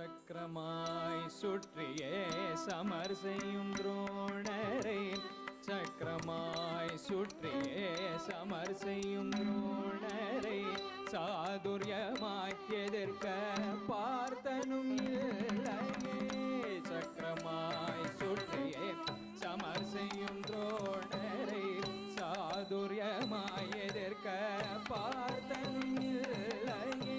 சக்கரமாய் சுற்றியே சமர் செய்யும் துரோணரை சக்கரமாய் சுற்றியே சமர் செய்யும் துரோணரை சாதுரியமாய் எதிர்க்க பார்த்தனும் இல்லையே. சக்கரமாய் சுற்றியே சமர் செய்யும் துரோணரை சாதுரியமாய் எதிர்க்க பார்த்தனும் இல்லையே.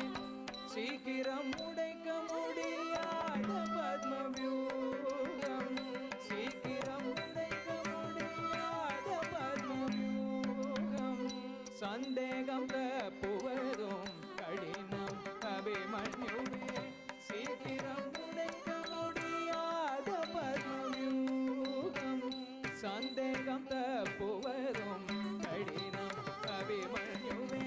சீக்கிரம் உடைக்க முடியாத பத்மவியூகம் சீக்கிரம் உடைக்க முடியாத பத்மவியூகம் சந்தேகம் தப்புவதும் கடினம் அபிமன்யுவே. சீக்கிரம் உடைக்க முடியாத பத்மவியூகம் சந்தேகம் தப்புவதும் கடினம் அபிமன்யுவே.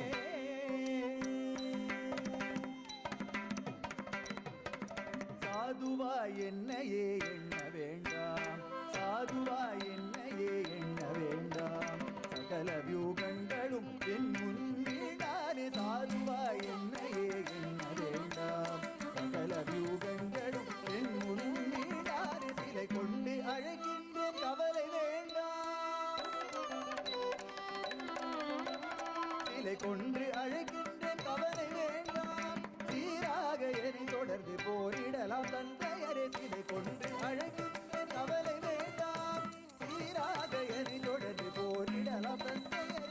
சாதுவாய் என்னையே எண்ண வேண்டாம், சாதுவாய் என்னையே எண்ண வேண்டாம், சகல வியூகங்களும் என் முன்னிடானே. சாதுவாய் என்னையே எண்ண வேண்டாம், சகல வியூகங்களும் என் முன்னிடானே. சிலை கொண்டு அழைக்கின்ற கவலை வேண்டாம், சிலை கொண்டு அழைக்கின்ற கவலை வேண்டாம். சீராக எரி தொடர்ந்து போரிடலாம் தந்தையரே. சிலை கொண்டு அழைக்கின்ற கவலை வேண்டாம், சீராக எரி தொடர்ந்து போரிடலாம் தந்தையரே.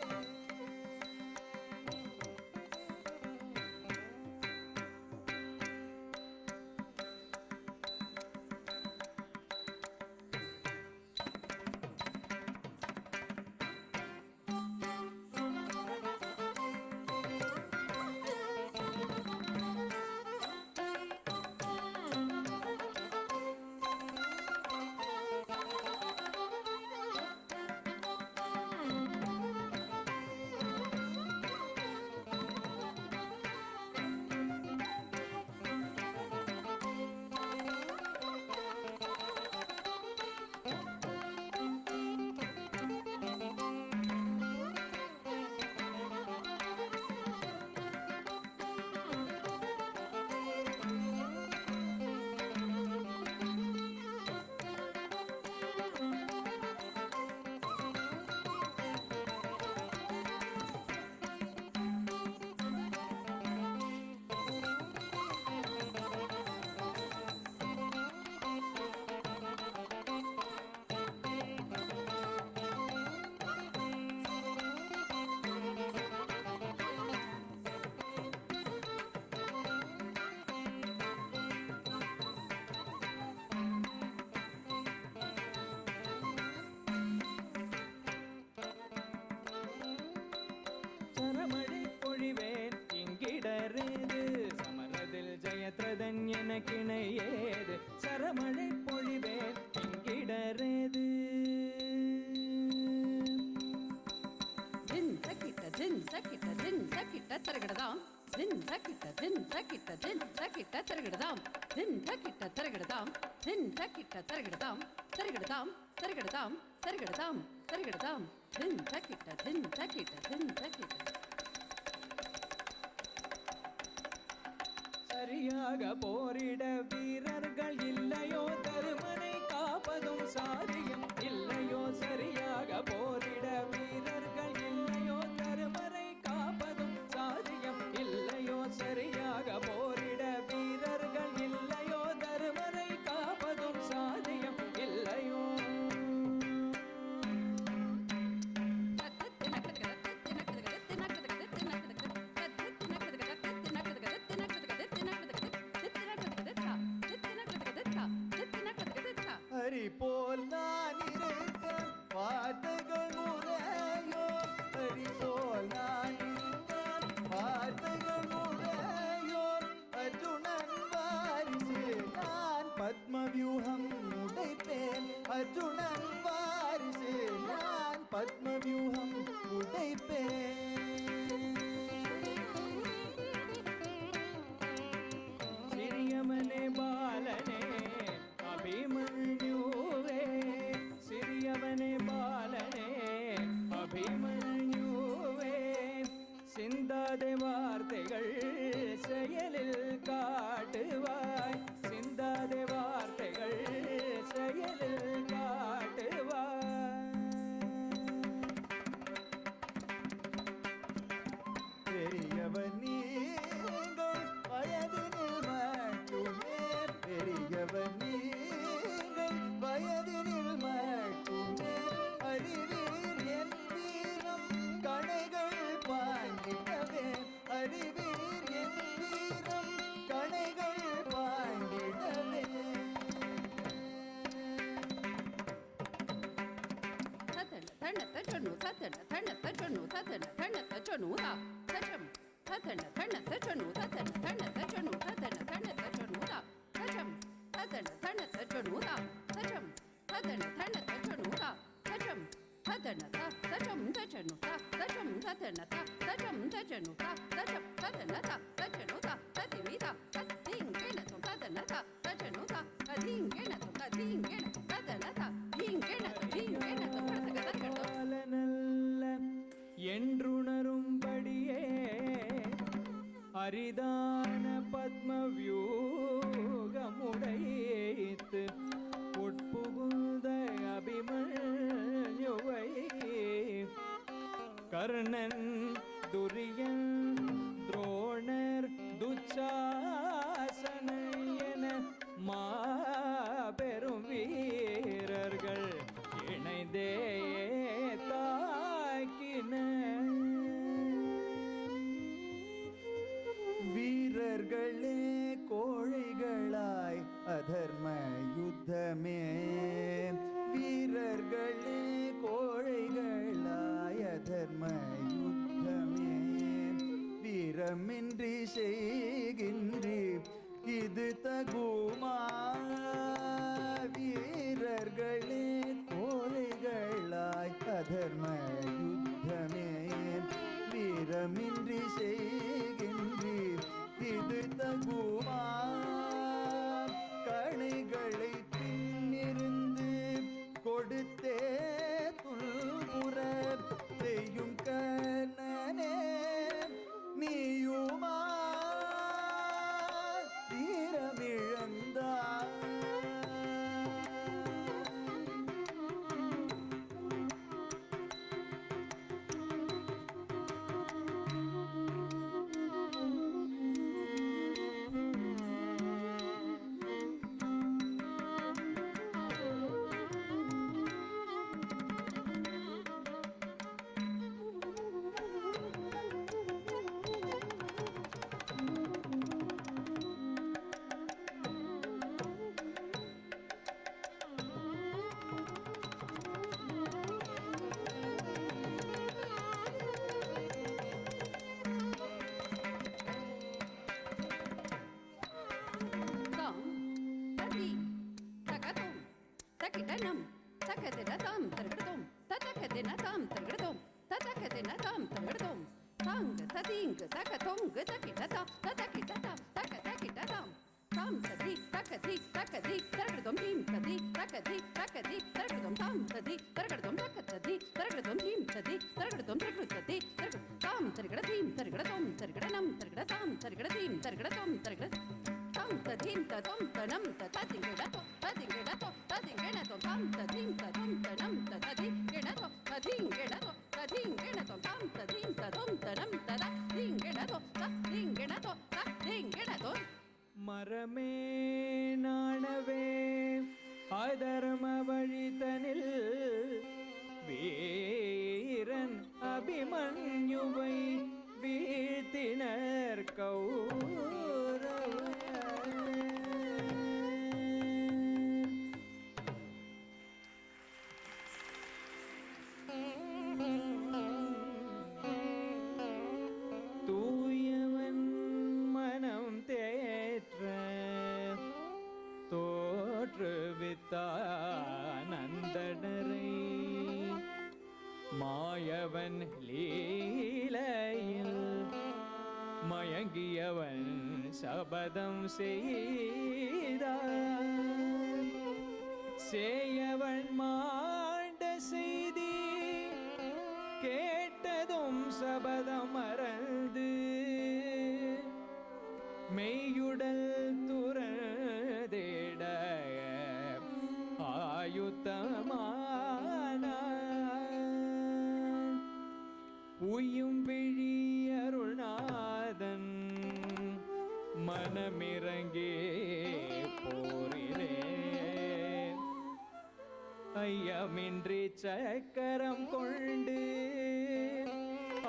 சமரதில் ஜெயத்ரதன் எனக்கிணையேது சரமழை பொழிவேன் இங்கிடரேது. தின் சக்கிட்ட தின் சக்கிட்ட தின் சக்கிட்ட தரகிடதாம் தின் சக்கிட்ட தின் சக்கிட்ட தின் சக்கிட்ட தரகிடதாம் தின் சக்கிட்ட தரகிடதாம் தின் சக்கிட்ட தரகிடதாம் தரகிடதாம் தரகிடதாம் தரகிடதாம் தரகிடதாம் தின் சக்கிட்ட தின் சக்கிட்ட தின் சக்கிட்ட. சரியாக போரிட வீரர்கள் இல்லையோ தருமனை காப்பதும் சாரியம் இல்லையோ. சரியாக போரிட வீரர்கள் இல்லையோ தருமனை காப்பதும் சாரியம் இல்லையோ. சரியாக போரிட வீரர்கள் இல்லையோ தருமனை காப்பதும் சாரியம் இல்லையோ. ಚೊಣ್ಣು ತತನ ತಣ್ಣತ ಚೊಣ್ಣು ತತನ ತಣ್ಣತ ಚೊಣ್ಣು ತಾ ತಚಂ ತತನ ತಣ್ಣತ ಚೊಣ್ಣು ತತನ ತಣ್ಣತ ಚೊಣ್ಣು ತತನ ತಣ್ಣತ ಚೊಣ್ಣು ತಾ ತಚಂ ತತನ ತಣ್ಣತ ಚೊಣ್ಣು ತಾ ತಚಂ ತತನ ತಣ್ಣತ ಚೊಣ್ಣು ತಾ ತಚಂ ತತನ ತಚಂ ತಚನು ತಾ ತಚಂ ತತನ ತಚಂ ತಚನು ತಾ ತಚಂ ತತನ ತಚನು ತಾ ತತಿವಿತಾ ತತಿಂಗೆನ ತತನ ತಚನು ತಾ ತತಿಂಗೆನ ತತನ தீங்கென நல்ல என்றுணரும்படியே அரிதான பத்மவியூகமுடைத்து உட்புகுந்த அபிமன்யுவை கர்ணன் துரியன் துரோணர் துச்சாசனன் என மாபெரும் வீரர்கள் இணைந்தே தாக்கின வீரர்களே கோழைகளாய் அதர்ம யுத்தமே வீரர்களே கோழைகளாய் அதர்ம யுத்தமே வீரமின்றி செய்கின்றி இது தகுமா வீரர்களே கோழைகளாய் அதர்ம யுத்தமே வீரமின்றி செய்கின்றீர் இது தகுமா கணைகளை பின்னிருந்து கொடுத்தே துன்புற செய்யும் கண்ணனே நீயுமா வீரமிழந்தாய் தகிடனம் தகதினதாம் தர்கடதோம் ததகதினதாம் தர்கடதோம் ததகதினதாம் தர்கடதோம் தாங்க ததீங்க தகதோங்க தகிடதா ததகிடதா தகதகிடதாம் தாம் ததி தகதி தகதி தர்கடதோம் ஹீம் ததி தகதி தகதி தர்கடதோம் தாம் ததி தர்கடதோம் தகததி தர்கடதோம் ஹீம் ததி தர்கடதோம் தர்கடததி தாம் தர்கடதீம் தர்கடதோம் தர்கடனம் தர்கடதாம் தர்கடதீம் தர்கடதோம் தர்கட தாம் ததீம் ததோம் தனம் ததிங்கடதோ ததிங்கடதோ ததிங்கடதோ தாம் ததீம் ததோம் தனம் ததிங்கடதோ ததிங்கடதோ ததிங்கடதோ தாம் ததீம் ததோம் தனம் ததிங்கடதோ ததிங்கடதோ ததிங்கடதோ மரமே நாணவே அதர்ம வழிதனில் வீரன் அபிமன்யுவை வீழ்த்தினர் கௌரவர் தூயவன் மனம் தேற்ற தோற்றுவித்தானந்தனரை மாயவன் லீலையில் மயங்கியவன் சபதம் செய்தான் சேயவன் மாண்ட செய்தி கேட்டதும் சபதம் மறந்து மெய்யுடல் துறதேட ஆயுத்தமான உயும் விழி அருள்நாதன் மனமிறங்கே போரிலே ஐயமின்றி சக்கரம் கொண்டு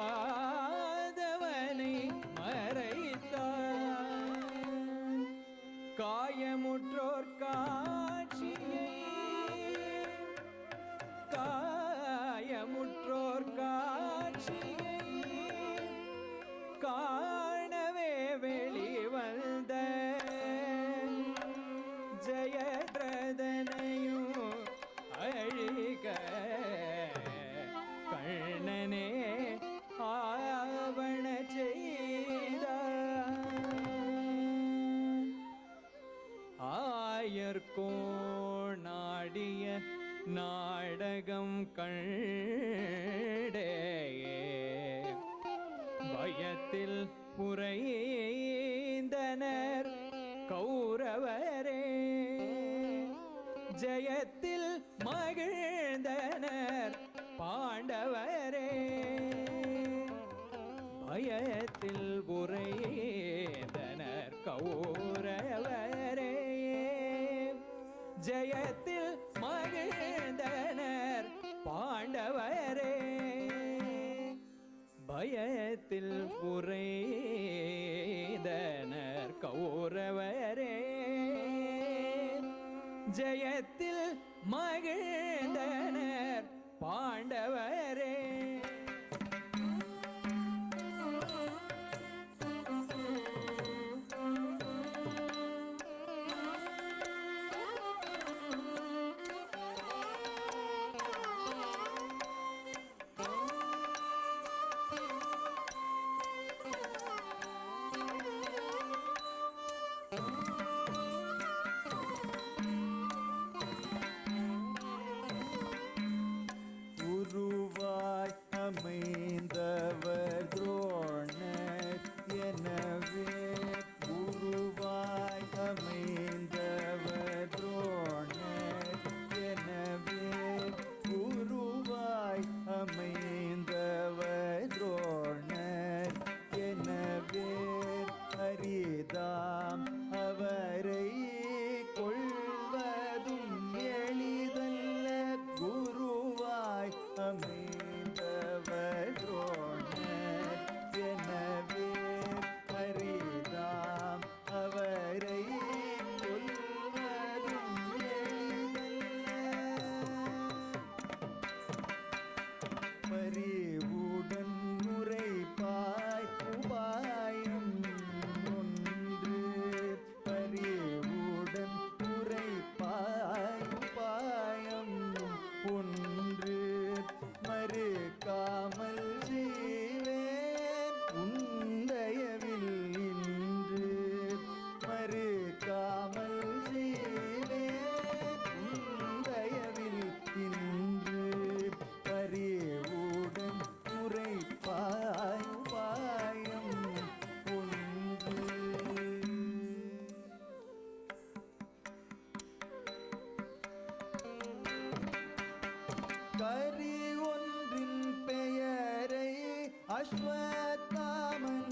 ஆதவனை மறைத்தான் காயமுற்றோர் காட்சியை காயமுற்றோர் நாடிய நாடகம் கண்டே பயத்தில் உறைந்தனர் கௌரவரே ஜெயத்தில் மகிழ்ந்தனர் பாண்டவரே பயத்தில் உறைந்தனர் கௌரவரே ஜெயத்தில் மகிழ்ந்தனர் பாண்டவரே பயத்தில் உறைந்தனர் கௌரவரே ஜெயத்தில் மகிழ்ந்தனர் பாண்டவரே உருவாய் அமைந்தவர் துரோணர் எனவே உருவாய் அமைந்தவர் துரோணர் எனவே உருவாய் அமைந்தவர் துரோணர் எனவே அரிதாம் அவரை கொள்வதும் எளிதல்ல குருவாய் அமைந்தவர் துரோணர் எனவே அரிதாம் அவரை கொள்வதும் எளிதல்ல பரிவுடன் முறைப்பாய் உபாயம் ஒன்று பரிவுடன் முறைப்பாய் உபாயம் ஒன்று மறுக்காமல் செய்வேன் உந்தயவில் இன்று மறுக்காமல் செய்வேன் உந்தயவில் இன்று பரிவுடன் முறைப்பாய் உபாயம் ஒன்று கரி ஒன்றின் பெயரை அஸ்வத்தாமன்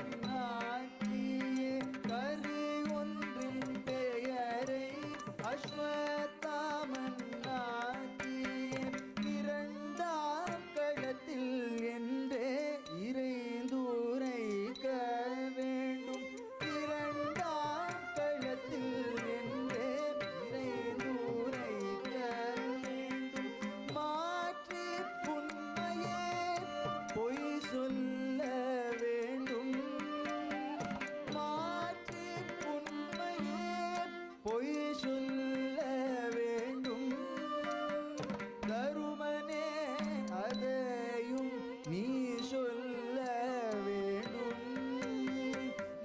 ஆக்கியே கரி ஒன்றின் பெயரை அஸ்வத்தாமன் ஆக்கியே இரண்டாம் களத்தில் என்றே இறைந்துரைக்க வேண்டும் இரண்டாம் களத்தில் என்றே இறைந்துரைக்க வேண்டும் மாற்றி புண்மையே பொய் சொல்ல வேண்டும் மாற்றி புண்மையே பொய் சொல்ல வேண்டும் தருமனே அதையும் நீ சொல்ல வேண்டும்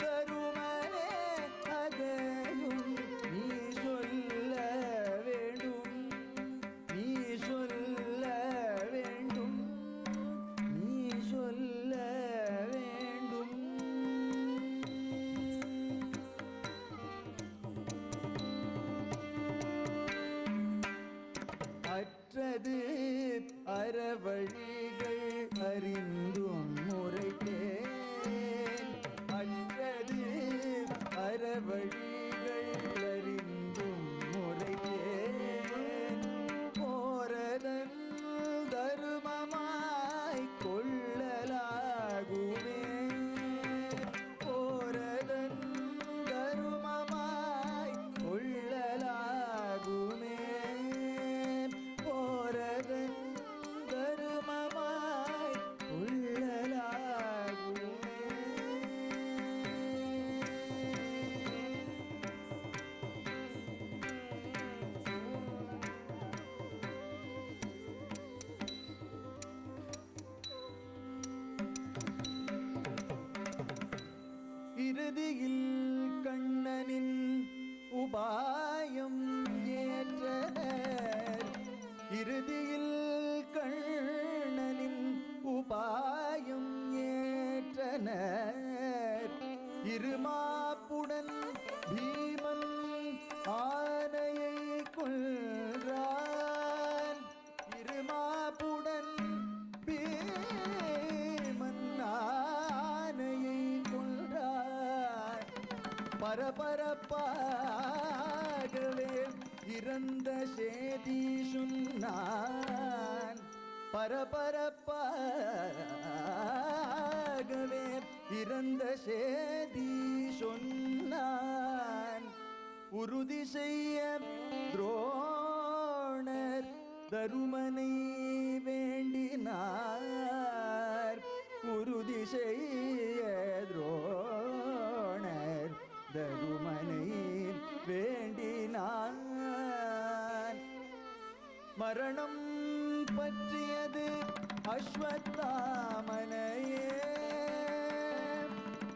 தருமனே அதையும் நீ சொல்ல வேண்டும் நீ சொல்ல வேண்டும் நீ சொல்ல வேண்டும் அற்றது அறவழிகள் அறிந்தும் முறைத்தேன் அற்றது அறவழிகள் அறிந்தும் முறைத்தேன் போரதன் தருமமாய் கொள்ளலாகுமே போரதன் தருமமாய் கொள்ளலாகுமே போரதன் தருமமாய் கொள்ளலாகுமே பரபரப்பாகவே இறந்த சேதி சொன்னான். பரபரப்பாகவே இறந்த சேதி சொன்னான். உறுதி செய்ய துரோணர் தருமனை வேண்டினார். உறுதி செய்ய துரோணர் தருமனை வேண்டினார். மரணம் பற்றியது அஸ்வத்தாமனையே.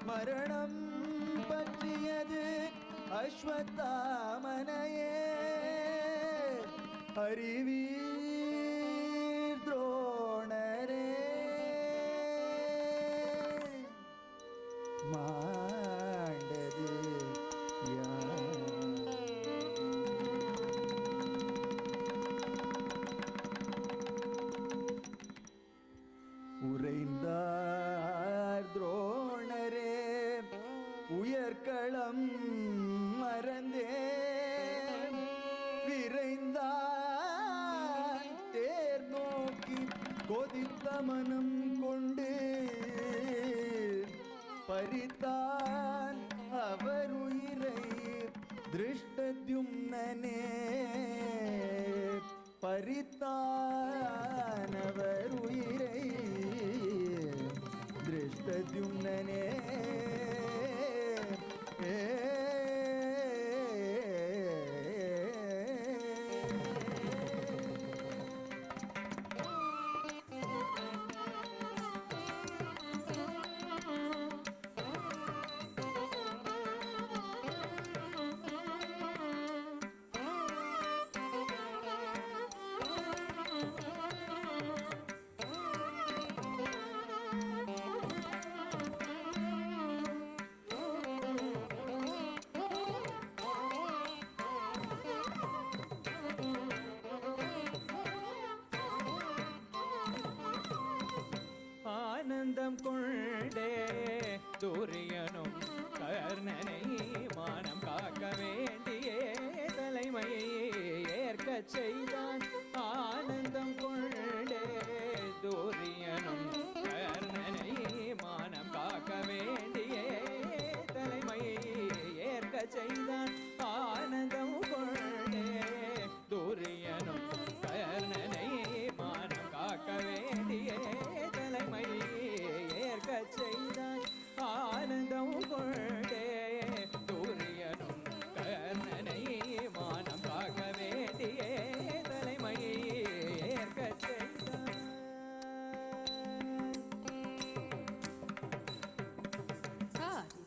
மரணம் பற்றியது அஸ்வத்தாமனையே. அறிவீர் துரோணரே. மாண்டது உறைந்தார் துரோணரே உயர்களம் மறந்தே. விரைந்தான் தேர் நோக்கி கொதித்த மனம் கொண்டு பறித்தான் அவர் உயிரை திருஷ்டத்யும்னனே. பறித்தான் அவர் உயிரை திருஷ்டத்யும்னனே. ஆனந்தம் கொண்டே துரியனும் கர்ணனை மானம் காக்க வேண்டியே தலைமையை ஏற்கச் செய்தான். ஆனந்தம் கொண்டே துரியனும் கர்ணனை மானம் காக்க வேண்டியே தலைமையை ஏற்கச் செய்தான். ஆனந்தம் கொண்டே துரியனும் கர்ணனை மானம் காக்க வேண்டியே ஏற்கச் செய்தான். ஆனந்தம் கொண்டே துரியனும் கர்ணனை மானம் காக்க வேண்டியே தலைமையை ஏற்கச் செய்தான்.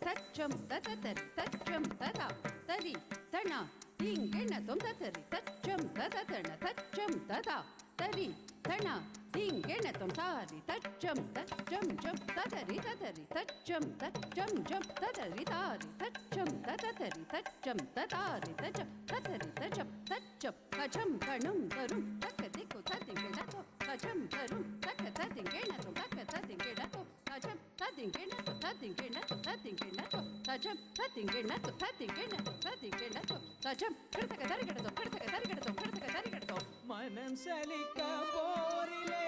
தச்சம் தததரி தச்சம் ததா தரி தணா தீங்கெணதும் ததரி தச்சம் தததண தச்சம் ததா தரி தணா தீங்கெணதும் தாரி தச்சம் தச்சம் ஜம் ததரி ததரி தச்சம் தச்சம் ஜம் ததரி தாரி தச்சம் தததரி தச்சம் ததாரி தச்சம் ததரி தச்சம் தச்சம் கஜம் கணும் தரும் தக்க திக்கு ததிங்கெணதோ கஜம் தரும் தக்க ததிங்கெணதும் தக்க ததிங்கெணதோ கஜம் ததிங்கெணதோ ததிங்கெணதோ ததிங்கெணதோ கஜம் ததிங்கெணதோ ததிங்கெணதோ ததிங்கெணதோ கஜம் கிருதக தரிகடதோ கிருதக தரிகடதோ கிருதக தரிகடதோ. மனம் சலிக்க போரிலே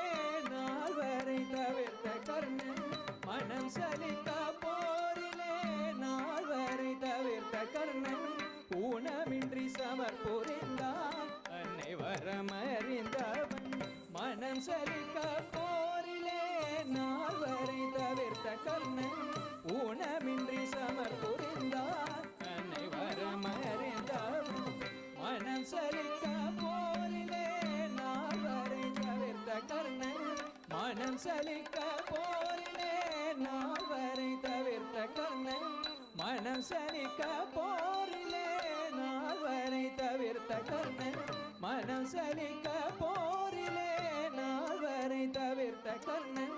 நால்வரை தவிர்த்த கர்ணன். மனம் சலிக்க போரிலே நால்வரை தவிர்த்த கர்ணன். ஊனமின்றி சமர் புரிந்தான் அன்னை வரமறிந்தவன். மனம் சலிக்க போரிலே நால்வரை தவிர்த்த கர்ணன். ஊனமின்றி சமர் புரிந்தான் அன்னை வரமறிந்தவன். மனம் சலிக்க போரிலே நால்வரை தவிர்த்த கர்ணன். மனம் சலிக்க போரிலே நால்வரை தவிர்த்த கர்ணன். மனம் சலிக்க போரிலே நால்வரை தவிர்த்த கர்ணன். மனம் சலிக்க போரிலே நால்வரை தவிர்த்த கர்ணன்.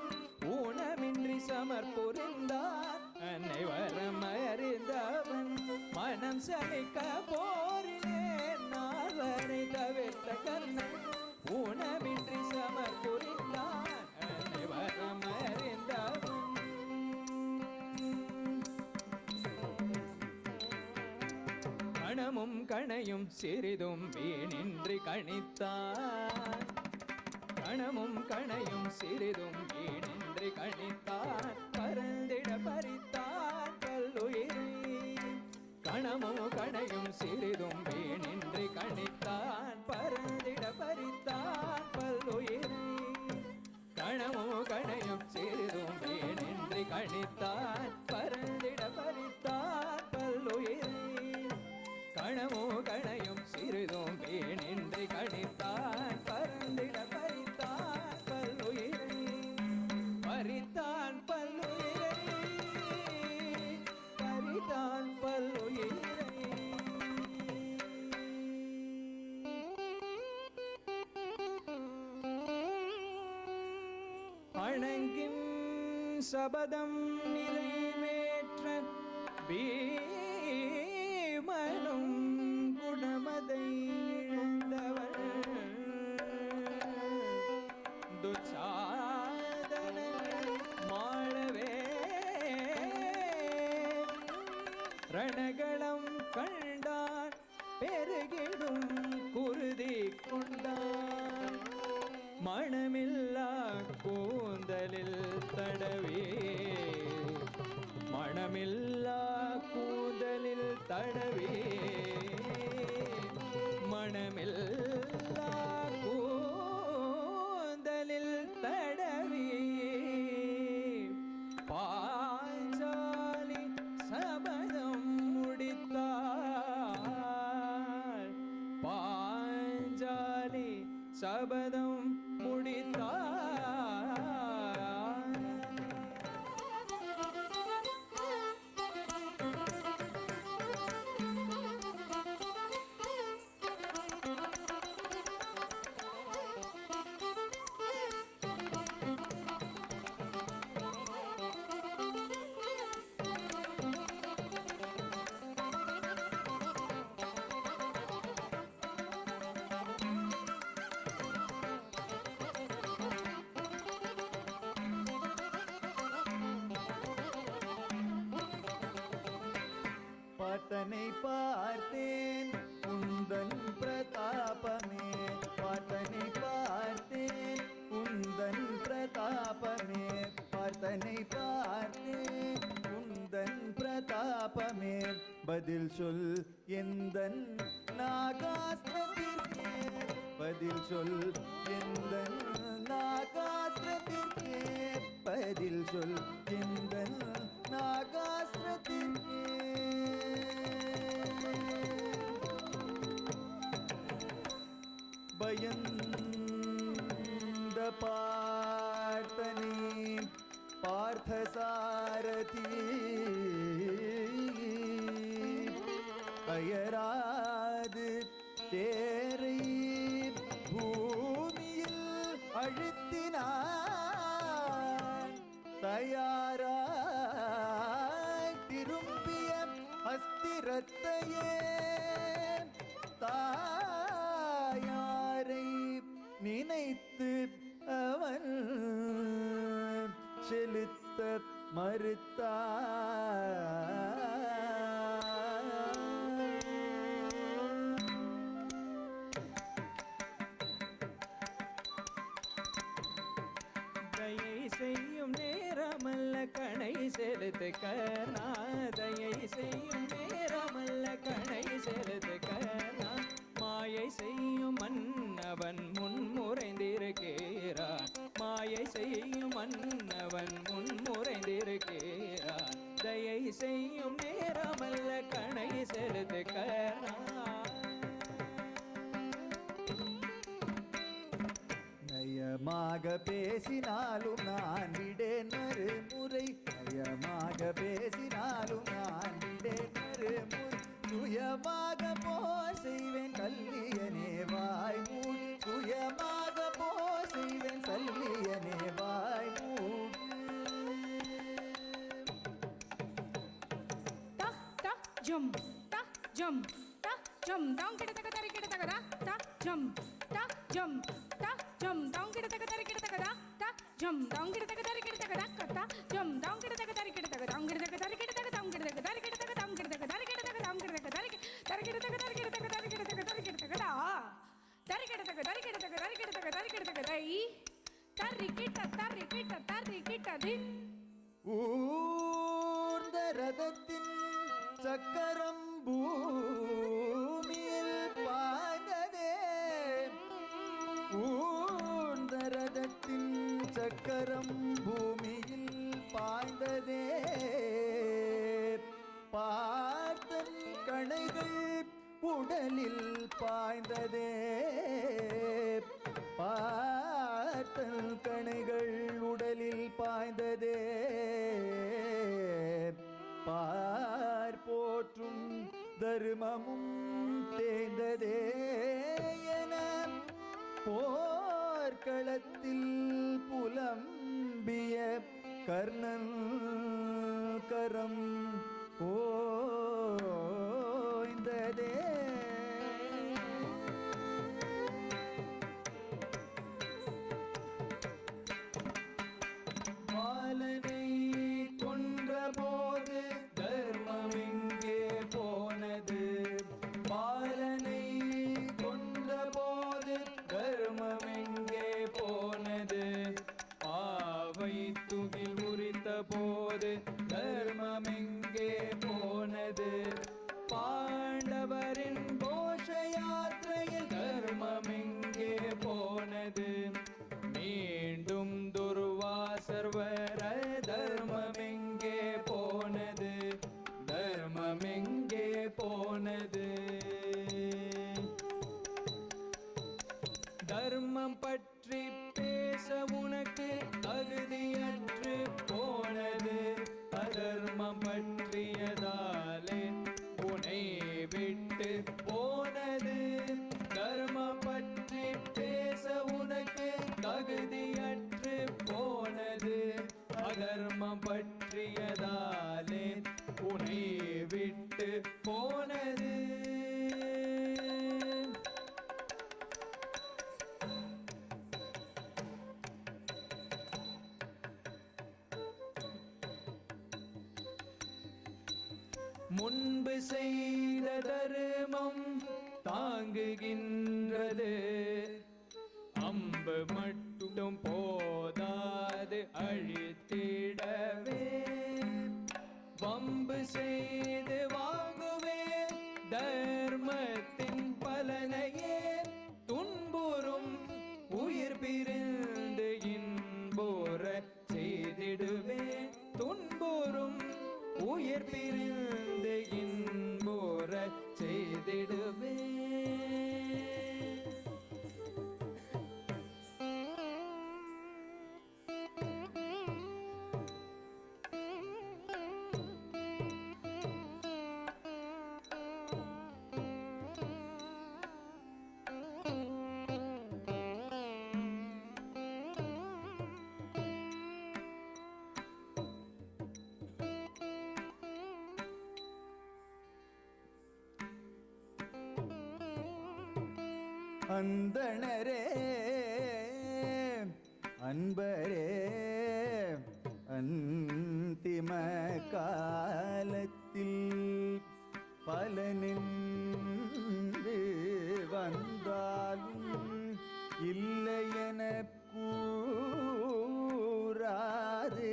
ஊனமின்றி சமர் புரிந்தான் அன்னை வரம் அறிந்தவன். மனம் சலிக்க போரிலே நால்வரை தவிர்த்த கர்ணன். ஊனமின்றி சமர் புரிந்தான் அன்னை வரம் அறிந்தவன். கணமும் கணையும் சிறிதும் வீணின்றி கணித்தான் கணமும் கணையும் சிறிதும் வீணின்றி கணித்தான் பரந்திட பறித்தான் பல்லுயிரை கணமும் கணையும் சிறிதும் வீணின்றி கணித்தான் பரந்திட பறித்தான் பல்லுயிரை கணமும் கணையும் சிறிதும் வீணின்றி கணித்தான் பரந்திட பறித்தான் பல்லுயிரை கணமும் கணையும் சிறிதும் வீணின்றி கணித்தான் பரந்திட பறித்தான் பல்லுயிரை பறித்தான் பல்லுயிரை பறித்தான் பல்லுயிரை அணங்கின் சபதம் நிறைவேற்ற பீமனும் குணமதை இழந்தவள் துச்சாதனன் மாளவே ரணகளம் கண்டான் பெருகிடும் குருதி கொண்டான் மணமில்லா கூந்தலில் தடவே மணமில்லா கூந்தலில் தடவே மணமில்லா கூந்தலில் தடவே பாஞ்சாலி சபதம் முடித்தாள் பாஞ்சாலி சபதம் முடித்தாள் பார்த்தனை பார்த்தேன் உந்தன் பிரதாபமே பார்த்தனை பார்த்தேன் உந்தன் பிரதாபமே பார்த்தனை பார்த்தேன் உந்தன் பிரதாபமே பதில் சொல் எந்தன் நாகாஸ்திரத்திற்கே பதில் சொல் எந்தன் நாகாஸ்திரத்திற்கே பதில் சொல் எந்தன் நாகாஸ்திரத்திற்கே பயந்த பார்த்தனே பார்த்தசாரதி அயராது தேரை பூமியில் அழுத்தினான் தயாராய் திரும்பிய அஸ்திரத்தையே தாயாரை நினைத்து அவன் செலுத்த மறுத்தான் தயை செய்யும் நேரமல்ல கணை செலுத்து கர்ணா தயை செய்யும் நேரமல்ல கணை செலுத்து கர்ணா மாயை செய்யும் மன்னவன் முன்முறைந்திருக்கிறான் மாயை செய்யும் மன்னவன் முன்முறைந்திருக்கிறான் தயை செய்யும் நேரமல்ல கணை செலுத்து கர்ணா நயமாக பேசினாலும் நான் விடேன் மறுமுறை நயமாக பேசினாலும் நான் விடேன் மறுமுறை சுயமாக போர் செய்வேன் கல்லியனே வாய் மூடு சுயமாக போர் செய்வேன் கல்லியனே வாய் மூடு ta ta jum ta jum ta jum down kita taka tari kita taka da ta jum ta jum ta jum down kita taka tari kita taka da ta jum down kita taka tari kita taka da ta jum down kita taka tari kita taka down kita taka tari kita taka down kita taka tari kita taka down kita taka tari kita taka down kita taka tari kita taka பாய்ந்ததே பார்த்தல் கணைகள் உடலில் பாய்ந்ததே பார் போற்றும் தர்மமும் தேய்ந்ததே என போர்க்களத்தில் புலம்பிய கர்ணன் கரம் ஓய்ந்ததே பாலனை கொன்றபோது தர்மம் எங்கே போனது பாலனை கொன்றபோது தர்மம் எங்கே போனது பாவை துகில் உரித்த போது தர்மம் எங்கே போனது பாண்டவரின் கோஷ யாத்திரையில் தர்மம் எங்கே போனது மீண்டும் துர்வாசர் வர தர்மம் எங்கே போனது தர்மம் எங்கே போனது தர்மம் பற்றி பேச உனக்கு தகுதியற்று போனது அதர்மம் பற்றியதாலே உனை விட்டு போனது தர்மம் பற்றி பேச உனக்கு தகுதியற்று போனது அதர்மம் பற்றியதாலே உனை விட்டு போனது முன்பு செய்த தர்மம் தாங்குகின்றது அம்பு மட்டும் போதாது அழித்திடவே வம்பு செய்து வாங்குவேன் தர்மத்தின் பலனையே துன்புறும் உயிர் பிரிந்து இன்புற செய்திடுவேன் துன்புறும் உயிர் பிரிந்து இன்புற செய்திடுவேன் அந்தணரே அன்பரே அந்திம காலத்தில் பலனின்று வந்தாலும் இல்லையென கூறாது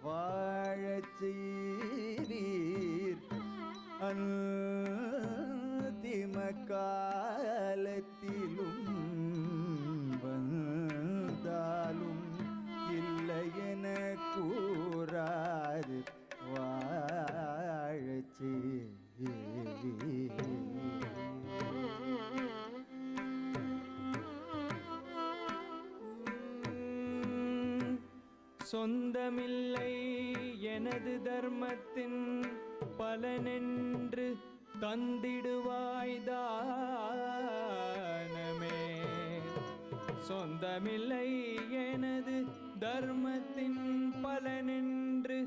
வாழச் செய்வீர் அந்திம காலத்திலும் வந்தாலும் இல்லையென கூறாது வாழச் செய்வீர் சொந்தமில்லை எனது தர்மத்தின் பலனென்று தந்திடுவாய் தானமே சொந்தமில்லை எனது தர்மத்தின் பலனென்று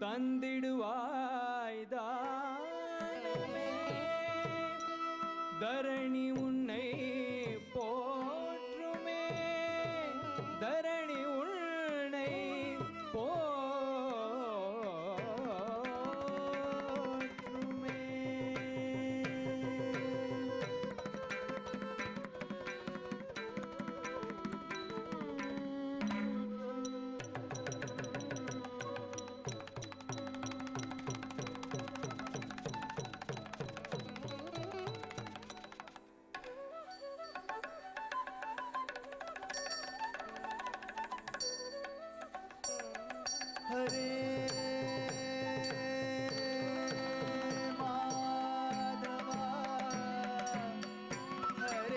தந்திடுவாய் தானமே தரணி உன்னை போற்றுமே தரணி உன்னை போற்றுமே हरे माधवा हरे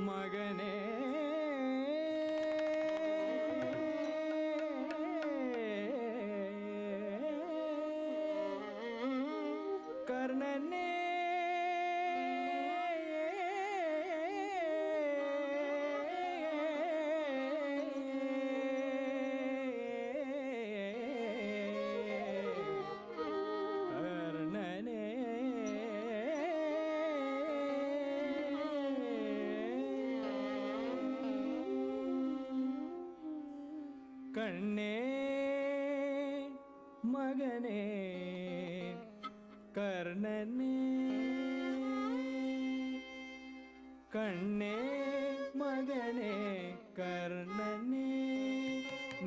மகனே கர்ணனே கர்ணனே கண்ணே மகனே கர்ணனே கண்ணே மகனே கர்ணனே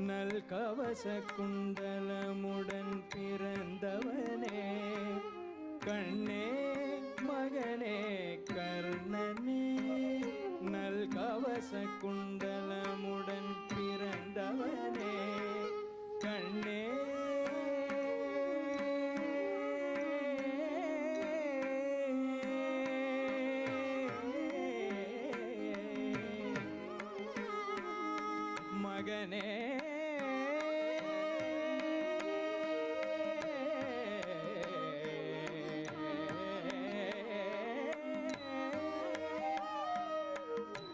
நல் கவச குண்டலமுடன் பிறந்தவனே கண்ணே மகனே கர்ணனே நல் கவச குண்டலமுடன் பிறந்தவனே கண்ணே மகனே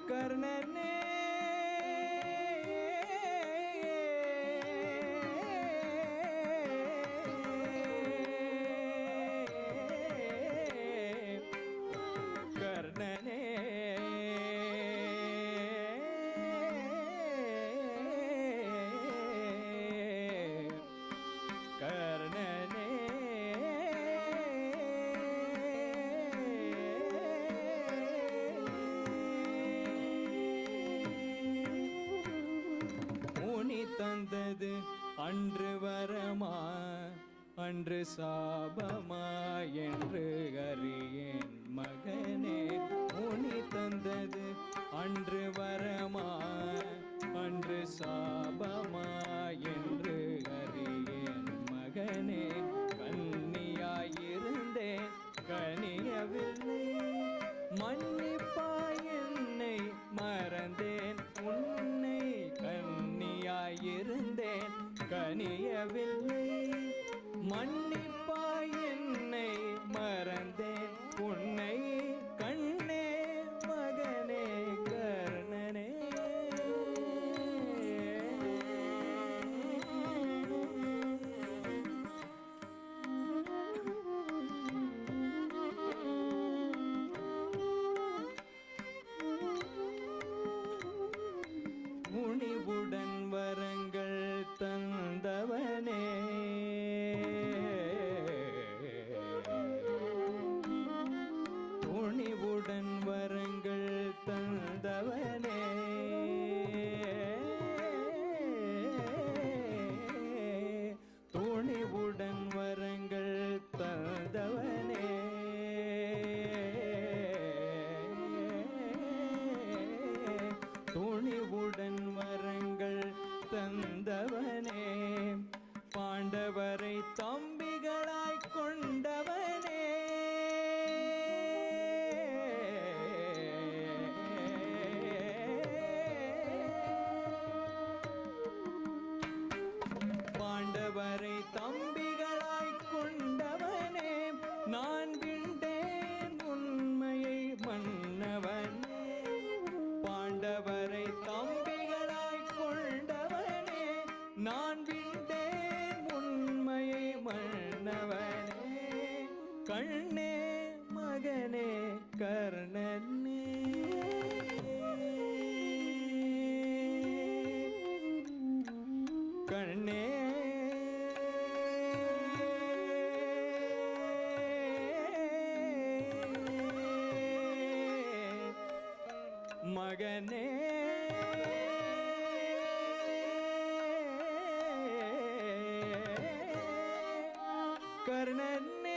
கர்ணனே கர்ணனே கர்ணனே முனி தந்தது அன்று வரமா அன்று சாபமா என்று அறியேன் மகனே முனி தந்தது அன்று வரமா அன்று சாபமா என்று அறியேன் மகனே கன்னியாயிருந்தேன் கனியவில்லை மன்னிப்பாய் என்னை மறந்தேன் உன்னை கன்னியாயிருந்தேன் கனியவில்லை மன்னிப்பாய் என்னை மறந்தேன் உன்னை கண்ணே மகனே கர்ணனே முனிவுடன் வரங்கள் தந்தவனே துணிவுடன் வரங்கள் தந்தவனே துணிவுடன் வரங்கள் தந்தவனே துணிவுடன் வரங்கள் தந்தவனே பாண்டவரை தம்பிகளாய் கொண்டவனே பாண்டவரை தம்பிகளாய் கொண்டவனே நான் விண்டேன் உண்மையை மன்னவனே பாண்டவரை தம்பிகளாய் கொண்டவனே நான் விண்டேன் உண்மையை மன்னவனே கண்ணே மகனே கர்ணனே கண்ணே மகனே கர்ணனே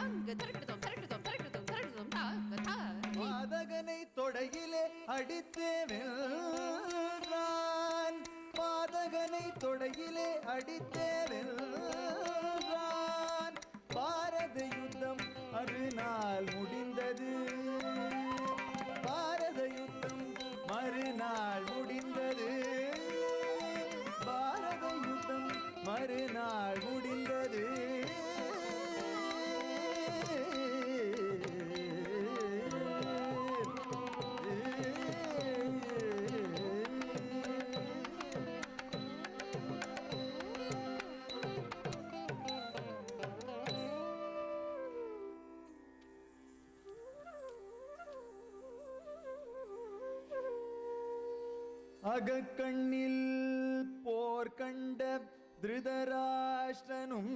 தாங்கு தரகிடதோம் தரகிடதோம் தரகிடதோம் தரகிடதோம் தாங்க தாங்க பாதகனை தொடையிலே அடித்தே வென்றான் பாதகனை தொடையிலே அடித்தே வென்றான் பாரத யுத்தம் மறுநாள் முடிந்தது பாரத யுத்தம் மறுநாள் முடிந்தது பாரத யுத்தம் மறுநாள் முடிந்தது அகக்கண்ணில் போர் கண்ட திருதராஷ்டிரனும்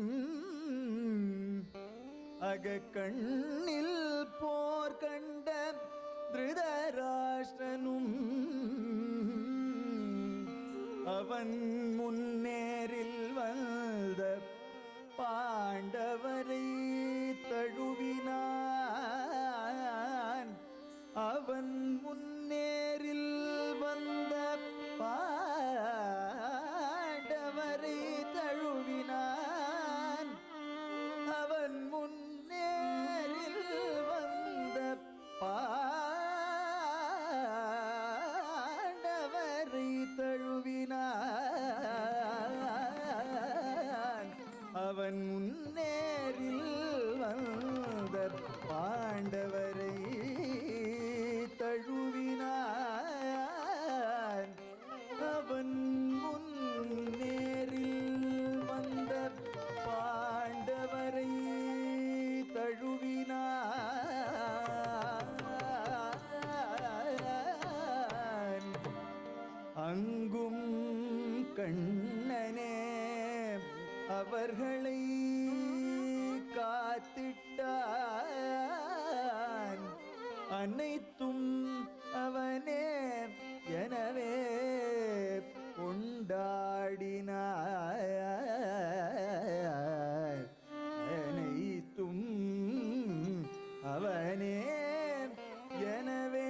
அகக்கண்ணில் போர் கண்ட திருதராஷ்டிரனும் அவன் முன்னேறில் வந்த பாண்டவரை தழுவினான் அவன் முன்னேறில் வந்த பாண்டவரை தழுவினான் அவன் முன்னேறில் வந்த பாண்டவரை தழுவினான் அவன் முன்னேறில் வந்த அவர்களை காத்திட்டான். அனைத்தும் அவனே எனவே கொண்டாடினார். அனைத்தும் அவனே எனவே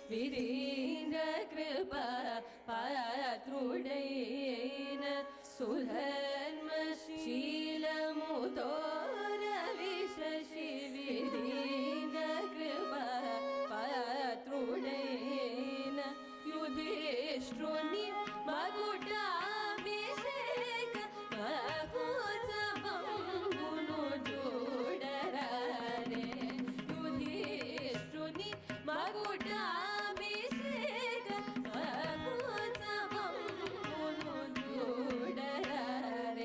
वीरेन्द्र कृपा पात्रुडेन सुधर्मशीलमुदोर विशशि वीरेन्द्र कृपा पात्रुडेन युधिष्ठिरनि मकुटाभिषेक महोत्सवं गुणजोडरारे युधिष्ठिरनि मकुटाभिषेक महोत्सवं गुणजोडरारे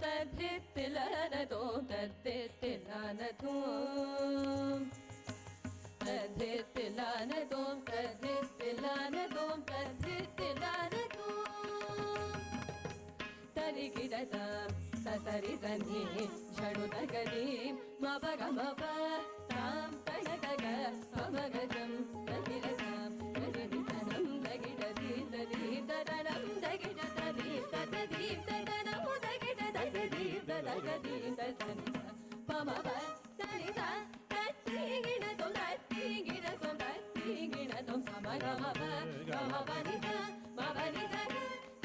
तद्धित्तिलनतों तद्धित्तिलनतों तद्धित्तिलनतों तद्धित्तिलनतों तद्धित्तिलनतों तरिकिडतां ससरिसन्नि झडुतगदीं मपगमप तां तगतग अमगजं तगिरतां तगिरितनं तगिडदीतदीतदनं तगिडतदीतदीतदनं तगिडतदीतदीतदगदीतसनिस पमप सनिस तत्तिगिडतं तत्तिगिडतं तत्तिगिडतं समगमप गमपनिस मपनिस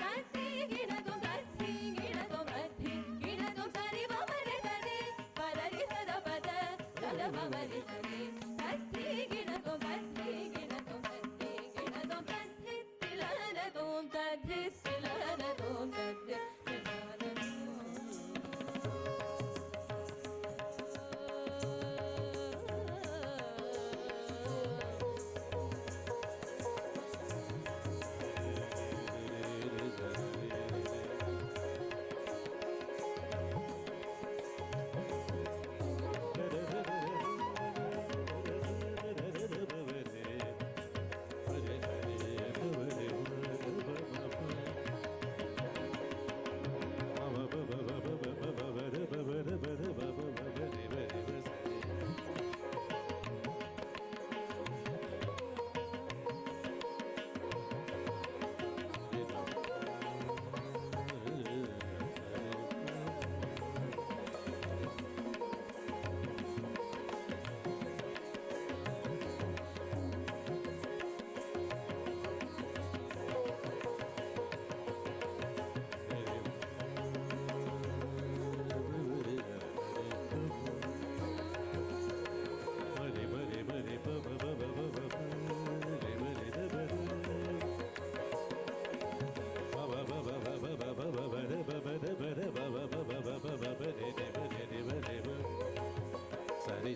तत्तिगिडतं तत्तिगिडतं तत्तिगिडतं सरि मपनि सरि पदरि सदपद सदममरि सरि तत्तिगिडतं तत्तिगिडतं तत्तिगिडतं तत्तिलनतं तत्तिलनतं Sorry,